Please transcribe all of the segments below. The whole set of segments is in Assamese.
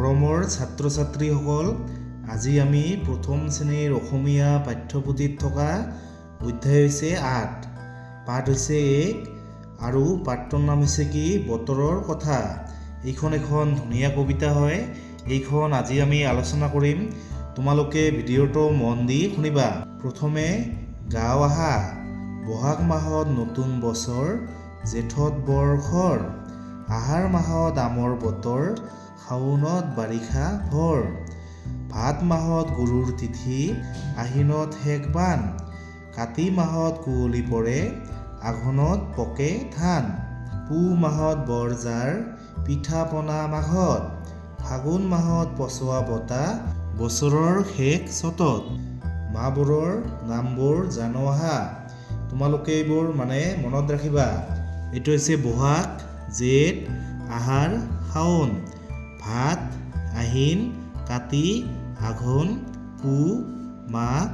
মৰমৰ ছাত্ৰ ছাত্ৰীসকল, আজি আমি প্ৰথম শ্ৰেণীৰ অসমীয়া পাঠ্যপুথিত থকা অধ্যায় হৈছে ৮, পাঠ হৈছে ১ আৰু পাঠটোৰ নাম হৈছে কি বতৰৰ কথা। এইখন এখন ধুনীয়া কবিতা হয়। এইখন আজি আমি আলোচনা কৰিম। তোমালোকে ভিডিঅ'টো মন দি শুনিবা। প্ৰথমে গাঁও আহা, বহাগ মাহত নতুন বছৰ, জেঠত বৰ্ষৰ, আহাৰ মাহত আমৰ বতৰ, শাওনত বাৰিষা ভৰ, ভাদ মাহত গৰুৰ তিথি, আহিনত শেষ বান, কাতি মাহত কুঁৱলী পৰে, আঘোণত পকে ধান, পুহ মাহত বৰজাৰ, পিঠা পনা মাঘত, ফাগুন মাহত পছোৱা বতা, বছৰৰ শেষ চ'তত। মাহবোৰৰ নামবোৰ জানো আহা। তোমালোকে এইবোৰ মনত ৰাখিবা। এইটো হৈছে বহাগ, জেঠ, আহাৰ, শাওন, ভাদ, আহিন, কাতি, আঘোণ, পুহ, মাঘ,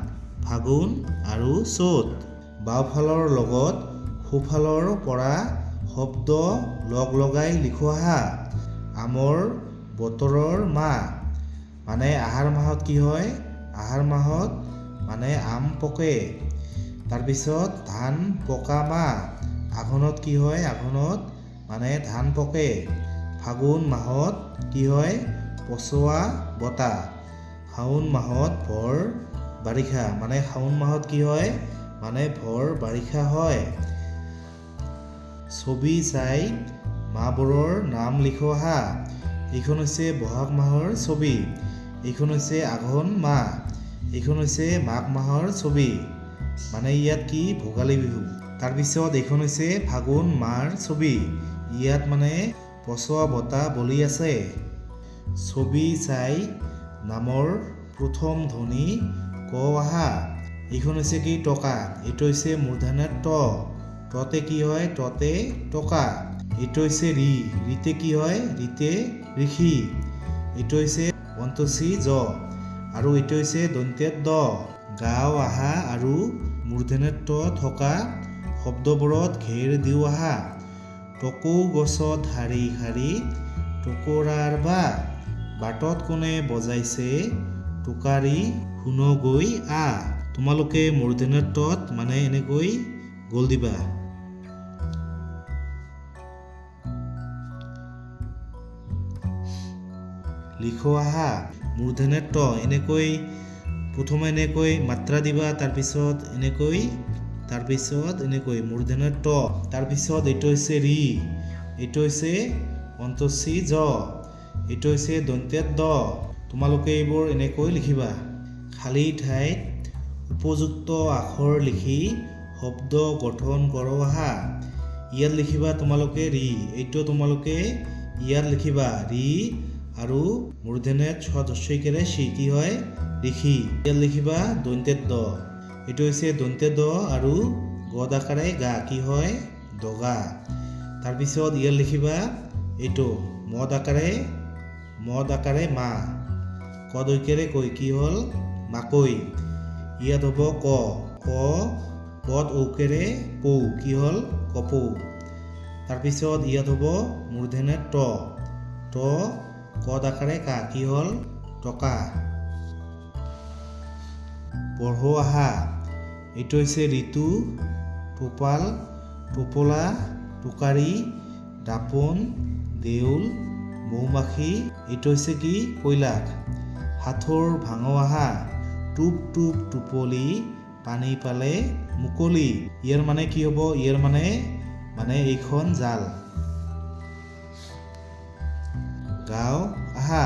ফাগুন আৰু চ'ত। বাওঁফালৰ লগত সোঁফালৰ পৰা শব্দ লগ লগাই লিখো আহা। আমৰ বতৰৰ মাহ, আহাৰ মাহত কি হয়? আহাৰ মাহত আম পকে। তাৰপিছত ধান পকা মাহ, আঘোণত কি হয়? আঘোণত ধান পকে। ফাগুন মাহত কি হয়? পছোৱা বতা। শাওন মাহত ভৰ বাৰিষা, শাওন মাহত কি হয়? ভৰ বাৰিষা হয়। ছবি চাই মাহবোৰৰ নাম লিখো আহা। এইখন হৈছে বহাগ মাহৰ ছবি, এইখন হৈছে আঘোণ মাহ, এইখন হৈছে মাঘ মাহৰ ছবি, ইয়াত কি ভোগালী বিহু। তাৰপিছত এইখন হৈছে ফাগুন মাহৰ ছবি, ইয়াত পছোৱা বতা বলি আছে। ছবি চাই নামৰ প্ৰথম ধ্বনি ক আহা। এইখন হৈছে কি টকা, এইটো হৈছে মূৰ্ধন্য ট, টতে কি হয়? টতে টকা। এইটো হৈছে ৰি, ৰিতে কি হয়? ৰিতে ঋষি। এইটো হৈছে অন্তচি জ আৰু এইটো হৈছে দন্ত্য দ। গাঁও আহা আৰু মূৰ্ধন্য ট থকা শব্দবোৰত ঘেৰ দিও আহা। টকৌ গছত শাৰী শাৰী, টুকুৰাৰ বা, বাটত কোনে বজাইছে, টোকাৰী শুনগৈ আ। তোমালোকে মূৰ্ধন্য টত এনেকৈ গ'ল দিবা। লিখো আহা। মূৰ্ধন্য ট প্ৰথমে এনেকৈ মাত্ৰা দিবা, তাৰপিছত এনেকৈ মূৰ্ধন্য ট, তাৰপিছত এইটো হৈছে ৰি, এইটো হৈছে অন্তচি জ, এইটো হৈছে দন্ত্য দ। তোমালোকে এইবোৰ এনেকৈ লিখিবা। খালী ঠাইত উপযুক্ত আখৰ লিখি শব্দ গঠন কৰোঁ আহা। ইয়াত লিখিবা তোমালোকে ৰি, এইটো তোমালোকে ইয়াত লিখিবা ৰি আৰু মূৰ্ধন্য ছ হস্যইকাৰে সি কি হয়? ঋষি। ইয়াত লিখিবা দন্ত্য দ, এইটো হৈছে দন্ত্য দ আৰু গদ আকাৰে গা কি হয়? দগা। তাৰপিছত ইয়াত লিখিবা এইটো মদ আকাৰে মা, কদ ঐকাৰে কৈ কি হ'ল? মাকৈ। ইয়াত হ'ব ক, পদ ঔকাৰে পৌ কি হ'ল? কপৌ। তাৰপিছত ইয়াত হ'ব মূৰ্ধন্য ট, কদ আকাৰে কা কি হ'ল? টকা। পঢ়ো আহা। এইটো হৈছে ঋতু, টোপাল, টোপোলা, টোকাৰী, দাপোন, দেউল, মৌমাখি, এইটো হৈছে কি কৈলাশ। সাঁথৰ ভাঙো আহা। টোপ টোপ টোপলি, পানী পালে মুকলি। ইয়াৰ কি হ'ব? ইয়াৰ এইখন জাল। গাঁও আহা।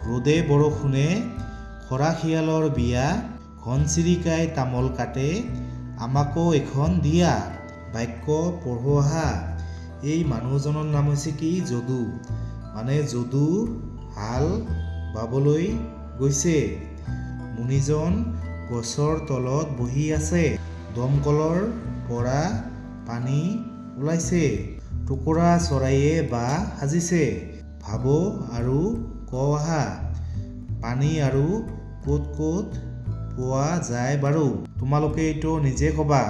ৰ'দে বৰষুণে, খৰাশিয়ালৰ বিয়া, ঘনচিৰিকাই তামোল কাটে, আমাকো এখন দিয়া। বাক্য পঢ়ো আহা। এই মানুহজনৰ নাম হৈছে কি? যদু। যদু হাল বাবলৈ গৈছে। মুনিজন গছৰ তলত বহি আছে। দমকলৰ পৰা পানী ওলাইছে। টুকুৰা চৰাইয়ে বাহ সাজিছে। ভাবো আৰু ক আহা। পানী আৰু ক'ত ক'ত পোৱা যায় বাৰু? তোমালোকে এইটো নিজে ক'বা।